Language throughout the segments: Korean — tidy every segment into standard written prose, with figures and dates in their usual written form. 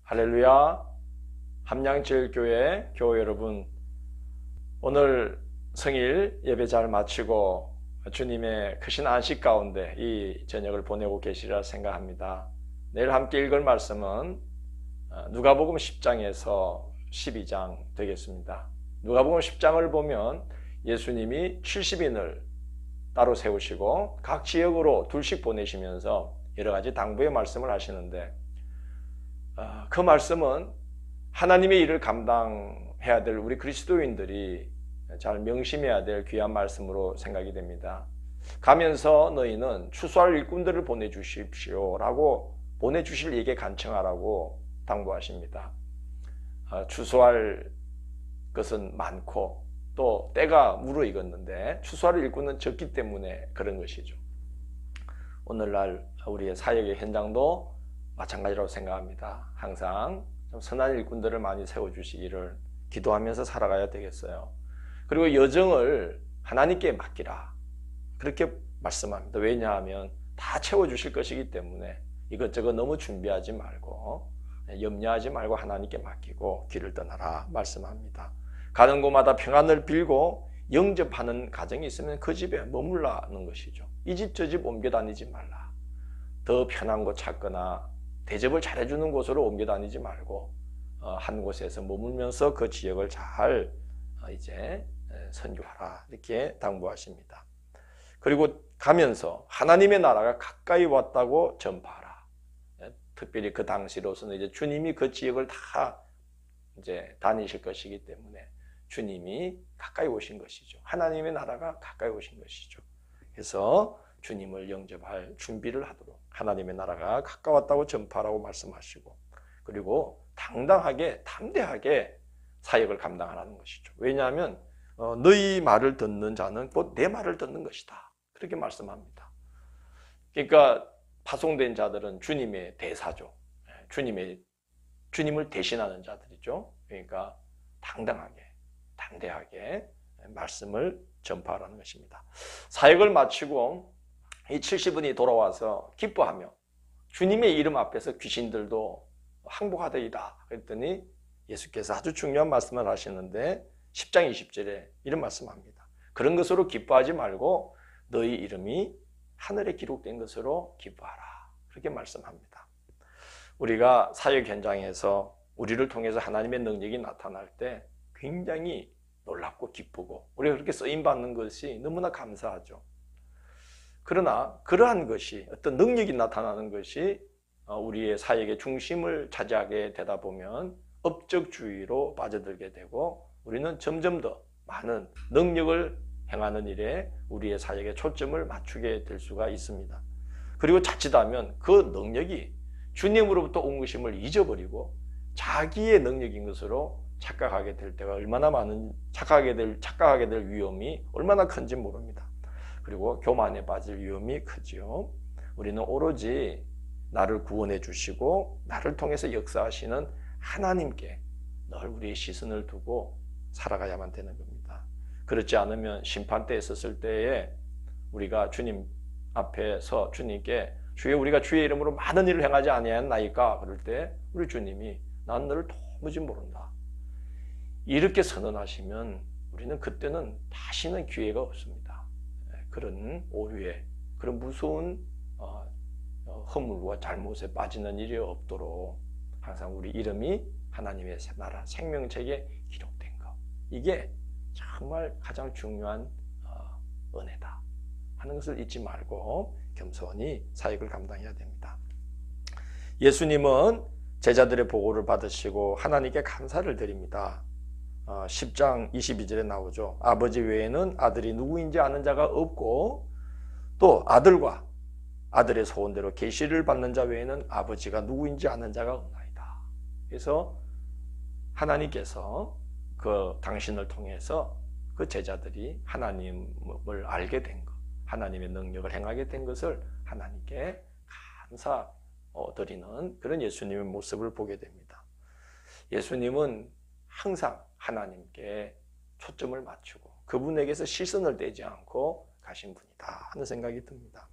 할렐루야. 함양제일교회 교회 여러분, 오늘 성일 예배 잘 마치고 주님의 크신 안식 가운데 이 저녁을 보내고 계시리라 생각합니다. 내일 함께 읽을 말씀은 누가복음 10장에서 12장 되겠습니다. 누가복음 10장을 보면 예수님이 70인을 따로 세우시고 각 지역으로 둘씩 보내시면서 여러 가지 당부의 말씀을 하시는데, 그 말씀은 하나님의 일을 감당해야 될 우리 그리스도인들이 잘 명심해야 될 귀한 말씀으로 생각이 됩니다. 가면서 너희는 추수할 일꾼들을 보내주십시오 라고 보내주실 이에게 간청하라고 당부하십니다. 추수할 것은 많고 또 때가 무르익었는데 추수할 일꾼은 적기 때문에 그런 것이죠. 오늘날 우리의 사역의 현장도 마찬가지라고 생각합니다. 항상 좀 선한 일꾼들을 많이 세워주시기를 기도하면서 살아가야 되겠어요. 그리고 여정을 하나님께 맡기라, 그렇게 말씀합니다. 왜냐하면 다 채워주실 것이기 때문에 이것저것 너무 준비하지 말고 염려하지 말고 하나님께 맡기고 길을 떠나라 말씀합니다. 가는 곳마다 평안을 빌고 영접하는 가정이 있으면 그 집에 머물라는 것이죠. 이 집 저 집 옮겨 다니지 말라. 더 편한 곳 찾거나 대접을 잘해주는 곳으로 옮겨 다니지 말고 한 곳에서 머물면서 그 지역을 잘 이제 선교하라, 이렇게 당부하십니다. 그리고 가면서 하나님의 나라가 가까이 왔다고 전파하라. 특별히 그 당시로서는 이제 주님이 그 지역을 다 이제 다니실 것이기 때문에 주님이 가까이 오신 것이죠. 하나님의 나라가 가까이 오신 것이죠. 그래서 주님을 영접할 준비를 하도록 하나님의 나라가 가까웠다고 전파하라고 말씀하시고, 그리고 당당하게 담대하게 사역을 감당하라는 것이죠. 왜냐하면 너희 말을 듣는 자는 곧 내 말을 듣는 것이다, 그렇게 말씀합니다. 그러니까 파송된 자들은 주님의 대사죠. 주님을 대신하는 자들이죠. 그러니까 당당하게 담대하게 말씀을 전파하라는 것입니다. 사역을 마치고 이 70인이 돌아와서 기뻐하며 주님의 이름 앞에서 귀신들도 항복하더이다 그랬더니 예수께서 아주 중요한 말씀을 하시는데 10장 20절에 이런 말씀합니다. 그런 것으로 기뻐하지 말고 너희 이름이 하늘에 기록된 것으로 기뻐하라, 그렇게 말씀합니다. 우리가 사역 현장에서 우리를 통해서 하나님의 능력이 나타날 때 굉장히 놀랍고 기쁘고 우리가 그렇게 쓰임받는 것이 너무나 감사하죠. 그러나 그러한 것이, 어떤 능력이 나타나는 것이 우리의 사역의 중심을 차지하게 되다 보면 업적주의로 빠져들게 되고 우리는 점점 더 많은 능력을 행하는 일에 우리의 사역에 초점을 맞추게 될 수가 있습니다. 그리고 자칫하면 그 능력이 주님으로부터 온 것임을 잊어버리고 자기의 능력인 것으로 착각하게 될 때가 얼마나 많은, 착각하게 될 위험이 얼마나 큰지 모릅니다. 그리고 교만에 빠질 위험이 크지요. 우리는 오로지 나를 구원해 주시고 나를 통해서 역사하시는 하나님께 늘 우리의 시선을 두고 살아가야만 되는 겁니다. 그렇지 않으면 심판대에 섰을 때에 우리가 주님 앞에서 주님께 주여 우리가 주의 이름으로 많은 일을 행하지 아니하였나이까, 그럴 때 우리 주님이 난 너를 도무지 모른다, 이렇게 선언하시면 우리는 그때는 다시는 기회가 없습니다. 그런 오류에, 그런 무서운 허물과 잘못에 빠지는 일이 없도록 항상 우리 이름이 하나님의 나라 생명책에 기록된 것, 이게 정말 가장 중요한 은혜다 하는 것을 잊지 말고 겸손히 사역을 감당해야 됩니다. 예수님은 제자들의 보고를 받으시고 하나님께 감사를 드립니다. 10장 22절에 나오죠. 아버지 외에는 아들이 누구인지 아는 자가 없고 또 아들과 아들의 소원대로 계시를 받는 자 외에는 아버지가 누구인지 아는 자가 없나이다. 그래서 하나님께서 그 당신을 통해서 그 제자들이 하나님을 알게 된 것, 하나님의 능력을 행하게 된 것을 하나님께 감사 드리는 그런 예수님의 모습을 보게 됩니다. 예수님은 항상 하나님께 초점을 맞추고 그분에게서 시선을 떼지 않고 가신 분이다 하는 생각이 듭니다.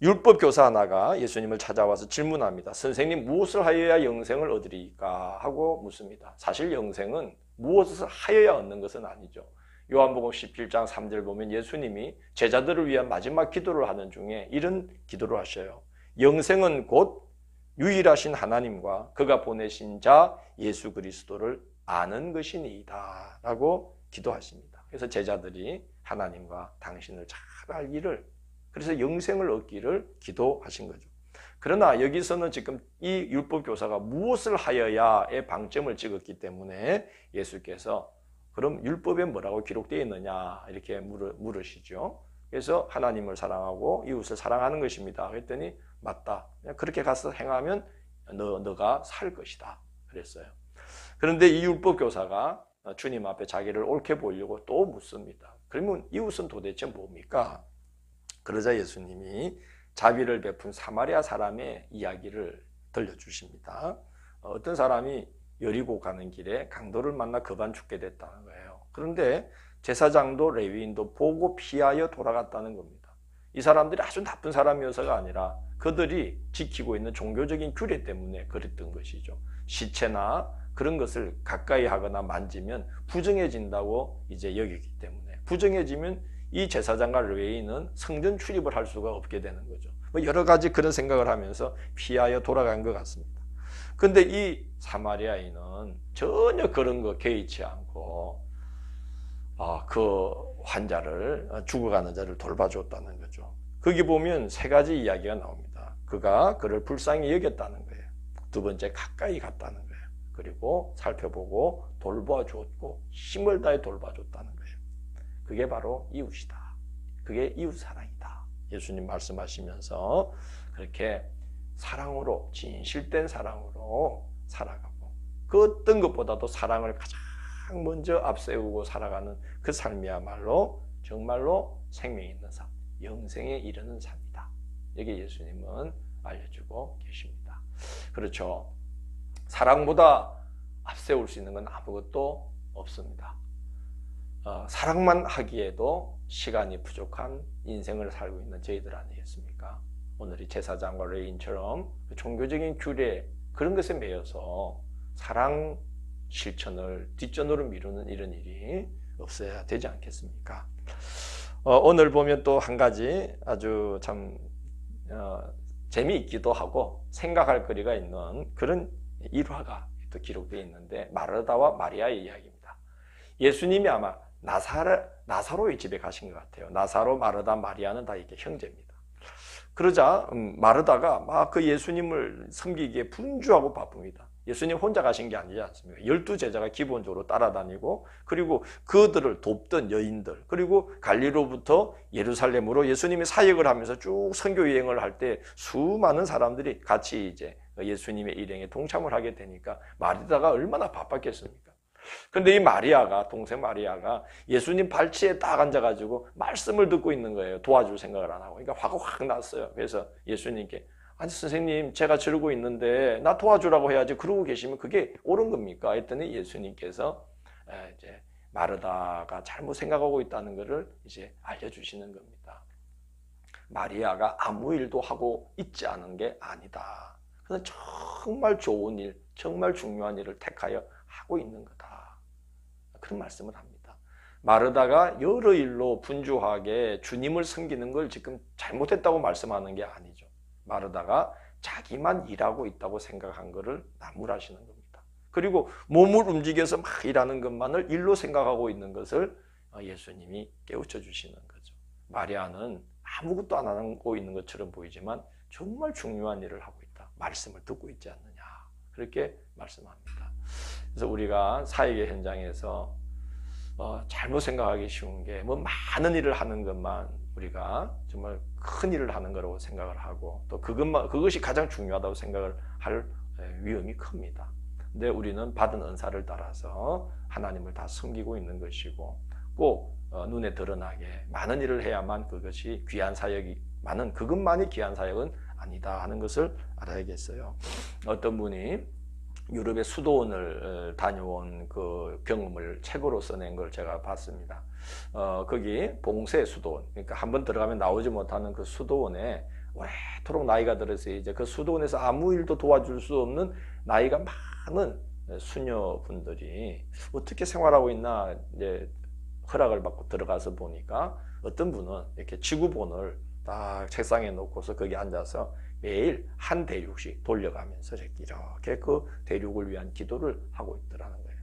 율법 교사 하나가 예수님을 찾아와서 질문합니다. 선생님, 무엇을 하여야 영생을 얻으리까? 하고 묻습니다. 사실 영생은 무엇을 하여야 얻는 것은 아니죠. 요한복음 17장 3절 보면 예수님이 제자들을 위한 마지막 기도를 하는 중에 이런 기도를 하셔요. 영생은 곧 유일하신 하나님과 그가 보내신 자 예수 그리스도를 아는 것이니이다 라고 기도하십니다. 그래서 제자들이 하나님과 당신을 잘 알기를, 그래서 영생을 얻기를 기도하신 거죠. 그러나 여기서는 지금 이 율법 교사가 무엇을 하여야의 방점을 찍었기 때문에 예수께서 그럼 율법에 뭐라고 기록되어 있느냐 이렇게 물으시죠. 그래서 하나님을 사랑하고 이웃을 사랑하는 것입니다. 그랬더니 맞다. 그렇게 가서 행하면 너가 살 것이다. 그랬어요. 그런데 이 율법 교사가 주님 앞에 자기를 옳게 보이려고 또 묻습니다. 그러면 이웃은 도대체 뭡니까? 그러자 예수님이 자비를 베푼 사마리아 사람의 이야기를 들려주십니다. 어떤 사람이 여리고 가는 길에 강도를 만나 급한 죽게 됐다는 거예요. 그런데 제사장도 레위인도 보고 피하여 돌아갔다는 겁니다. 이 사람들이 아주 나쁜 사람이어서가 아니라 그들이 지키고 있는 종교적인 규례 때문에 그랬던 것이죠. 시체나 그런 것을 가까이 하거나 만지면 부정해진다고 이제 여기기 때문에, 부정해지면 이 제사장과 레위인은 성전 출입을 할 수가 없게 되는 거죠. 여러 가지 그런 생각을 하면서 피하여 돌아간 것 같습니다. 근데 이 사마리아인은 전혀 그런 거 개의치 않고 그 환자를, 죽어가는 자를 돌봐줬다는 거죠. 거기 보면 세 가지 이야기가 나옵니다. 그가 그를 불쌍히 여겼다는 거예요. 두 번째, 가까이 갔다는 거예요. 그리고 살펴보고 돌봐줬고 힘을 다해 돌봐줬다는 거예요. 그게 바로 이웃이다. 그게 이웃사랑이다. 예수님 말씀하시면서 그렇게 사랑으로, 진실된 사랑으로 살아가고 그 어떤 것보다도 사랑을 가장 먼저 앞세우고 살아가는 그 삶이야말로 정말로 생명 있는 삶, 영생에 이르는 삶이다. 여기 예수님은 알려주고 계십니다. 그렇죠. 사랑보다 앞세울 수 있는 건 아무것도 없습니다. 사랑만 하기에도 시간이 부족한 인생을 살고 있는 저희들 아니겠습니까? 오늘이 제사장과 레위인처럼 종교적인 규례, 그런 것에 매여서 사랑 실천을 뒷전으로 미루는 이런 일이 없어야 되지 않겠습니까? 오늘 보면 또 한 가지 아주 참 재미있기도 하고 생각할 거리가 있는 그런 일화가 또 기록되어 있는데, 마르다와 마리아의 이야기입니다. 예수님이 아마 나사로의 집에 가신 것 같아요. 나사로, 마르다, 마리아는 다 이렇게 형제입니다. 그러자 마르다가 막 그 예수님을 섬기기에 분주하고 바쁩니다. 예수님 혼자 가신 게 아니지 않습니까? 12제자가 기본적으로 따라다니고, 그리고 그들을 돕던 여인들, 그리고 갈릴리로부터 예루살렘으로 예수님이 사역을 하면서 쭉 선교 여행을 할 때 수많은 사람들이 같이 이제 예수님의 일행에 동참을 하게 되니까 마리다가 얼마나 바빴겠습니까? 근데 이 마리아가, 동생 마리아가 예수님 발치에 딱 앉아가지고 말씀을 듣고 있는 거예요. 도와줄 생각을 안 하고. 그러니까 화가 확 났어요. 그래서 예수님께, 아니 선생님, 제가 저러고 있는데 나 도와주라고 해야지 그러고 계시면 그게 옳은 겁니까? 했더니 예수님께서 이제 마르다가 잘못 생각하고 있다는 것을 이제 알려주시는 겁니다. 마리아가 아무 일도 하고 있지 않은 게 아니다. 그는 정말 좋은 일, 정말 중요한 일을 택하여 하고 있는 거다. 그런 말씀을 합니다. 마르다가 여러 일로 분주하게 주님을 섬기는 걸 지금 잘못했다고 말씀하는 게 아니죠. 마르다가 자기만 일하고 있다고 생각한 것을 나무라시는 겁니다. 그리고 몸을 움직여서 막 일하는 것만을 일로 생각하고 있는 것을 예수님이 깨우쳐 주시는 거죠. 마리아는 아무것도 안 하고 있는 것처럼 보이지만 정말 중요한 일을 하고 있다. 말씀을 듣고 있지 않느냐. 그렇게 말씀합니다. 그래서 우리가 사역의 현장에서 잘못 생각하기 쉬운 게 뭐 많은 일을 하는 것만 우리가 정말 큰 일을 하는 거라고 생각을 하고, 또 그것이 가장 중요하다고 생각을 할 위험이 큽니다. 근데 우리는 받은 은사를 따라서 하나님을 다 섬기고 있는 것이고, 꼭 눈에 드러나게 많은 일을 해야만 그것이 귀한 사역이, 그것만이 귀한 사역은 아니다 하는 것을 알아야겠어요. 어떤 분이 유럽의 수도원을 다녀온 그 경험을 책으로 써낸 걸 제가 봤습니다. 거기 봉쇄 수도원, 그러니까 한번 들어가면 나오지 못하는 그 수도원에 오래도록 나이가 들어서 이제 그 수도원에서 아무 일도 도와줄 수 없는 나이가 많은 수녀분들이 어떻게 생활하고 있나 이제 허락을 받고 들어가서 보니까 어떤 분은 이렇게 지구본을 딱 책상에 놓고서 거기 앉아서 매일 한 대륙씩 돌려가면서 이렇게 그 대륙을 위한 기도를 하고 있더라는 거예요.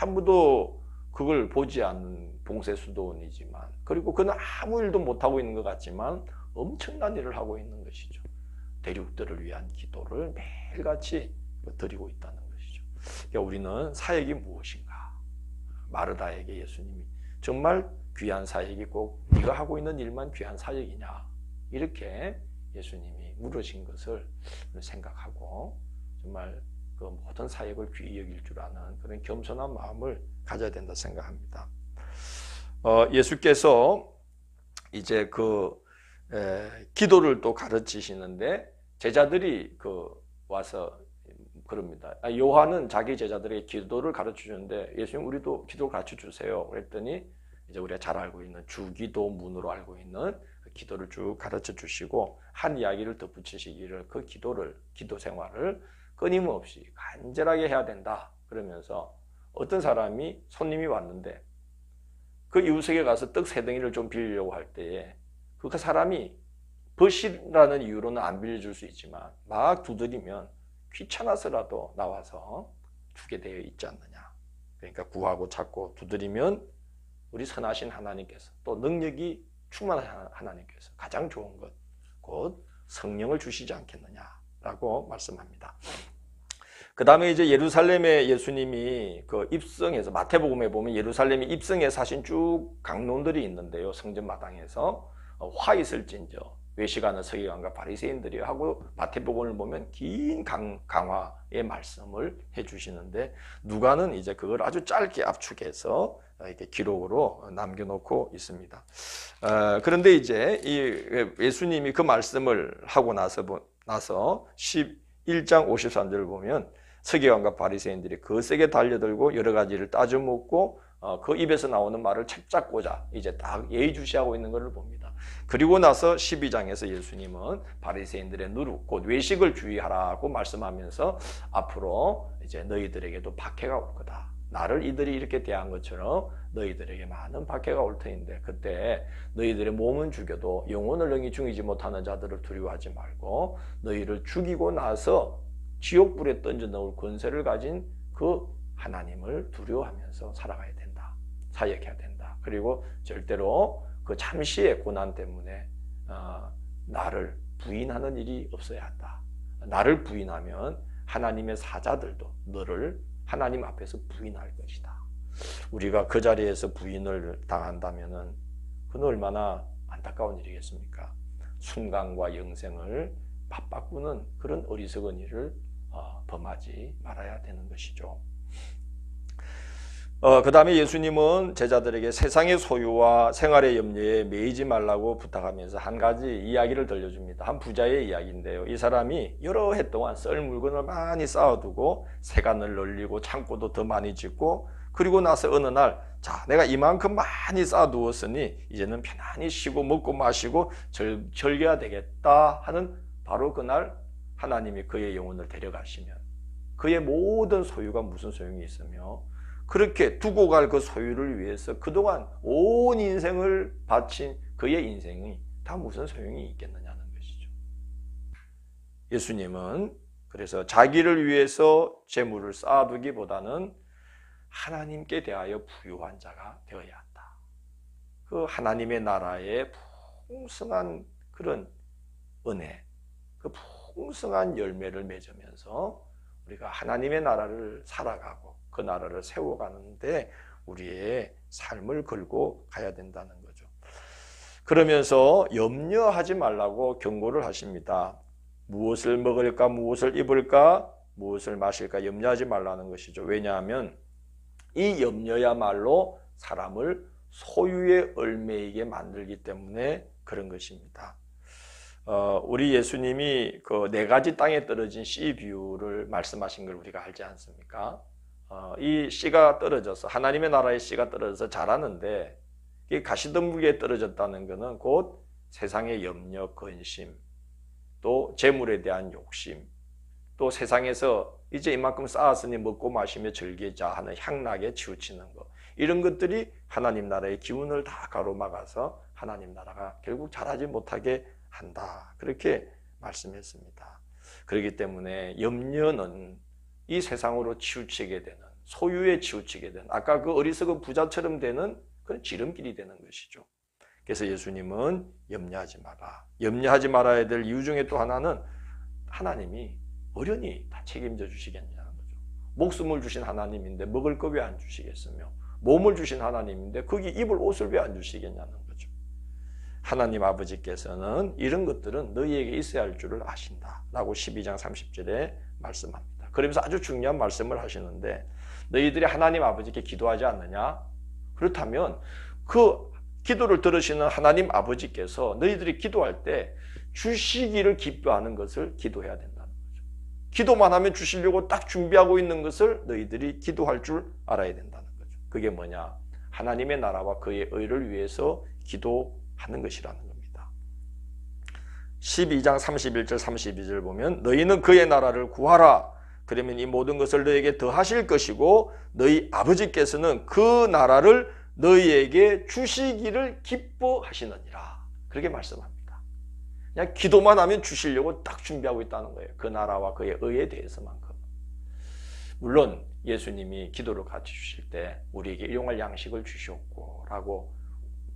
아무도 그걸 보지 않는 봉쇄 수도원이지만, 그리고 그는 아무 일도 못하고 있는 것 같지만 엄청난 일을 하고 있는 것이죠. 대륙들을 위한 기도를 매일같이 드리고 있다는 것이죠. 그러니까 우리는 사역이 무엇인가? 마르다에게 예수님이 정말 귀한 사역이 꼭 네가 하고 있는 일만 귀한 사역이냐? 이렇게 예수님이 물으신 것을 생각하고 정말 그 모든 사역을 귀히 여길 줄 아는 그런 겸손한 마음을 가져야 된다 생각합니다. 예수께서 이제 기도를 또 가르치시는데 제자들이 와서 그럽니다. 요한은 자기 제자들에게 기도를 가르쳐 주는데 예수님 우리도 기도를 가르쳐 주세요. 그랬더니 이제 우리가 잘 알고 있는 주기도문으로 알고 있는 기도를 쭉 가르쳐 주시고 한 이야기를 덧붙이시기를 그 기도 생활을 끊임없이 간절하게 해야 된다. 그러면서 어떤 사람이 손님이 왔는데 그 이웃에게 가서 떡 3덩이를 좀 빌리려고 할 때에 그 사람이 벗이라는 이유로는 안 빌려줄 수 있지만 막 두드리면 귀찮아서라도 나와서 주게 되어 있지 않느냐. 그러니까 구하고 찾고 두드리면 우리 선하신 하나님께서 또 능력이 충만한 하나님께서 가장 좋은 것, 곧 성령을 주시지 않겠느냐라고 말씀합니다. 그 다음에 이제 예루살렘에 예수님이 입성해서 마태복음에 보면 예루살렘이 입성해서 하신 쭉 강론들이 있는데요. 성전 마당에서 화 있을진저 외식하는 서기관과 바리새인들이 하고 마태복음을 보면 긴 강화의 말씀을 해주시는데 누가는 이제 그걸 아주 짧게 압축해서 이렇게 기록으로 남겨놓고 있습니다. 그런데 이제 이 예수님이 그 말씀을 하고 나서 11장 53절을 보면 서기관과 바리새인들이 거세게 달려들고 여러 가지를 따져 묻고 그 입에서 나오는 말을 책잡고자 이제 딱 예의주시하고 있는 것을 봅니다. 그리고 나서 12장에서 예수님은 바리새인들의 누룩 곧 외식을 주의하라고 말씀하면서 앞으로 이제 너희들에게도 박해가 올 거다. 나를 이들이 이렇게 대한 것처럼 너희들에게 많은 박해가 올 터인데 그때 너희들의 몸은 죽여도 영혼을 능히 죽이지 못하는 자들을 두려워하지 말고 너희를 죽이고 나서 지옥불에 던져 넣을 권세를 가진 그 하나님을 두려워하면서 살아가야 된다. 사역해야 된다. 그리고 절대로 그 잠시의 고난 때문에 나를 부인하는 일이 없어야 한다. 나를 부인하면 하나님의 사자들도 너를 하나님 앞에서 부인할 것이다. 우리가 그 자리에서 부인을 당한다면 그건 얼마나 안타까운 일이겠습니까? 순간과 영생을 맞바꾸는 그런 어리석은 일을 범하지 말아야 되는 것이죠. 그 다음에 예수님은 제자들에게 세상의 소유와 생활의 염려에 매이지 말라고 부탁하면서 한 가지 이야기를 들려줍니다. 한 부자의 이야기인데요. 이 사람이 여러 해 동안 썰 물건을 많이 쌓아두고 세간을 널리고 창고도 더 많이 짓고 그리고 나서 어느 날 자, 내가 이만큼 많이 쌓아두었으니 이제는 편안히 쉬고 먹고 마시고 즐겨야 되겠다 하는 바로 그날 하나님이 그의 영혼을 데려가시면 그의 모든 소유가 무슨 소용이 있으며 그렇게 두고 갈 그 소유를 위해서 그동안 온 인생을 바친 그의 인생이 다 무슨 소용이 있겠느냐는 것이죠. 예수님은 그래서 자기를 위해서 재물을 쌓아두기보다는 하나님께 대하여 부유한 자가 되어야 한다. 그 하나님의 나라의 풍성한 그런 은혜, 그 풍성한 열매를 맺으면서 우리가 하나님의 나라를 살아가고 그 나라를 세워가는데 우리의 삶을 걸고 가야 된다는 거죠. 그러면서 염려하지 말라고 경고를 하십니다. 무엇을 먹을까, 무엇을 입을까, 무엇을 마실까 염려하지 말라는 것이죠. 왜냐하면 이 염려야말로 사람을 소유의 얼매이게 만들기 때문에 그런 것입니다. 우리 예수님이 그 4가지 땅에 떨어진 씨 비유를 말씀하신 걸 우리가 알지 않습니까? 이 씨가 떨어져서 하나님의 나라의 씨가 떨어져서 자라는데 이 가시덤불에 떨어졌다는 것은 곧 세상의 염려, 근심, 또 재물에 대한 욕심, 또 세상에서 이제 이만큼 쌓았으니 먹고 마시며 즐기자 하는 향락에 치우치는 것, 이런 것들이 하나님 나라의 기운을 다 가로막아서 하나님 나라가 결국 자라지 못하게 한다. 그렇게 말씀했습니다. 그렇기 때문에 염려는 이 세상으로 치우치게 되는, 소유에 치우치게 되는, 아까 그 어리석은 부자처럼 되는 그런 지름길이 되는 것이죠. 그래서 예수님은 염려하지 마라. 염려하지 말아야 될 이유 중에 또 하나는 하나님이 어련히 다 책임져 주시겠냐는 거죠. 목숨을 주신 하나님인데 먹을 거 왜 안 주시겠으며, 몸을 주신 하나님인데 거기 입을 옷을 왜 안 주시겠냐는 거죠. 하나님 아버지께서는 이런 것들은 너희에게 있어야 할 줄을 아신다 라고 12장 30절에 말씀합니다. 그러면서 아주 중요한 말씀을 하시는데, 너희들이 하나님 아버지께 기도하지 않느냐? 그렇다면 그 기도를 들으시는 하나님 아버지께서 너희들이 기도할 때 주시기를 기뻐하는 것을 기도해야 된다는 거죠. 기도만 하면 주시려고 딱 준비하고 있는 것을 너희들이 기도할 줄 알아야 된다는 거죠. 그게 뭐냐? 하나님의 나라와 그의 의를 위해서 기도하는 것이라는 겁니다. 12장 31절 32절 보면 너희는 그의 나라를 구하라. 그러면 이 모든 것을 너희에게 더하실 것이고 너희 아버지께서는 그 나라를 너희에게 주시기를 기뻐하시느니라. 그렇게 말씀합니다. 그냥 기도만 하면 주시려고 딱 준비하고 있다는 거예요. 그 나라와 그의 의에 대해서만큼. 물론 예수님이 기도를 가르쳐 주실 때 우리에게 일용할 양식을 주셨고 라고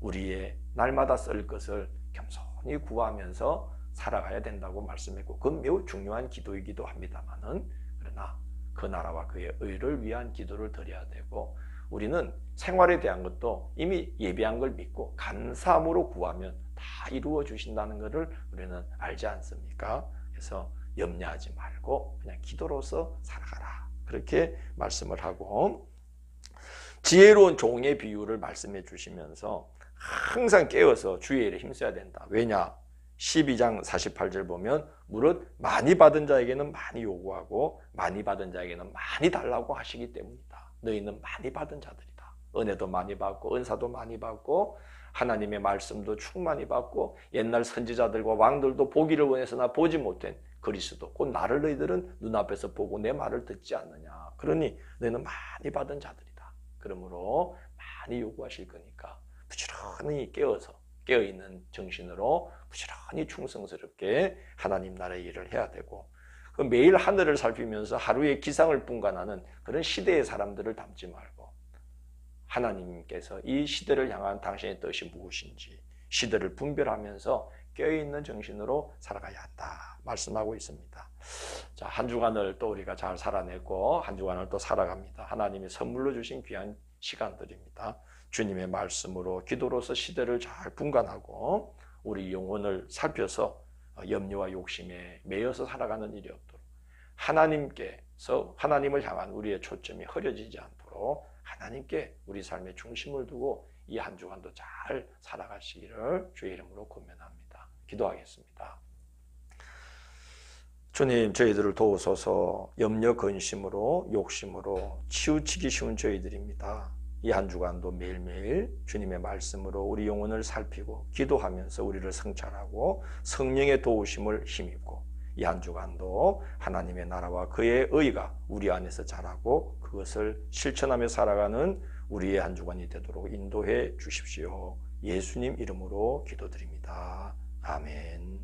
우리의 날마다 쓸 것을 겸손히 구하면서 살아가야 된다고 말씀했고, 그건 매우 중요한 기도이기도 합니다만은, 그러나 그 나라와 그의 의를 위한 기도를 드려야 되고, 우리는 생활에 대한 것도 이미 예비한 걸 믿고 감사함으로 구하면 다 이루어 주신다는 것을 우리는 알지 않습니까? 그래서 염려하지 말고 그냥 기도로서 살아가라. 그렇게 말씀을 하고, 지혜로운 종의 비유를 말씀해 주시면서 항상 깨어서 주의 일에 힘써야 된다. 왜냐? 12장 48절 보면 무릇 많이 받은 자에게는 많이 요구하고 많이 받은 자에게는 많이 달라고 하시기 때문이다. 너희는 많이 받은 자들이다. 은혜도 많이 받고 은사도 많이 받고 하나님의 말씀도 충만히 받고 옛날 선지자들과 왕들도 보기를 원해서나 보지 못한 그리스도 곧 나를 너희들은 눈앞에서 보고 내 말을 듣지 않느냐. 그러니 너희는 많이 받은 자들이다. 그러므로 많이 요구하실 거니까 부지런히 깨어서 깨어있는 정신으로 부지런히 충성스럽게 하나님 나라의 일을 해야 되고, 매일 하늘을 살피면서 하루의 기상을 분간하는 그런 시대의 사람들을 닮지 말고 하나님께서 이 시대를 향한 당신의 뜻이 무엇인지 시대를 분별하면서 깨어있는 정신으로 살아가야 한다 말씀하고 있습니다. 자, 한 주간을 또 우리가 잘 살아내고 한 주간을 또 살아갑니다. 하나님이 선물로 주신 귀한 시간들입니다. 주님의 말씀으로 기도로서 시대를 잘 분간하고 우리 영혼을 살펴서 염려와 욕심에 매여서 살아가는 일이 없도록, 하나님께서 하나님을 향한 우리의 초점이 흐려지지 않도록 하나님께 우리 삶의 중심을 두고 이 한 주간도 잘 살아가시기를 주의 이름으로 권면합니다. 기도하겠습니다. 주님, 저희들을 도우소서. 염려 근심으로 욕심으로 치우치기 쉬운 저희들입니다. 이 한 주간도 매일매일 주님의 말씀으로 우리 영혼을 살피고 기도하면서 우리를 성찰하고 성령의 도우심을 힘입고 이 한 주간도 하나님의 나라와 그의 의가 우리 안에서 자라고 그것을 실천하며 살아가는 우리의 한 주간이 되도록 인도해 주십시오. 예수님 이름으로 기도드립니다. 아멘.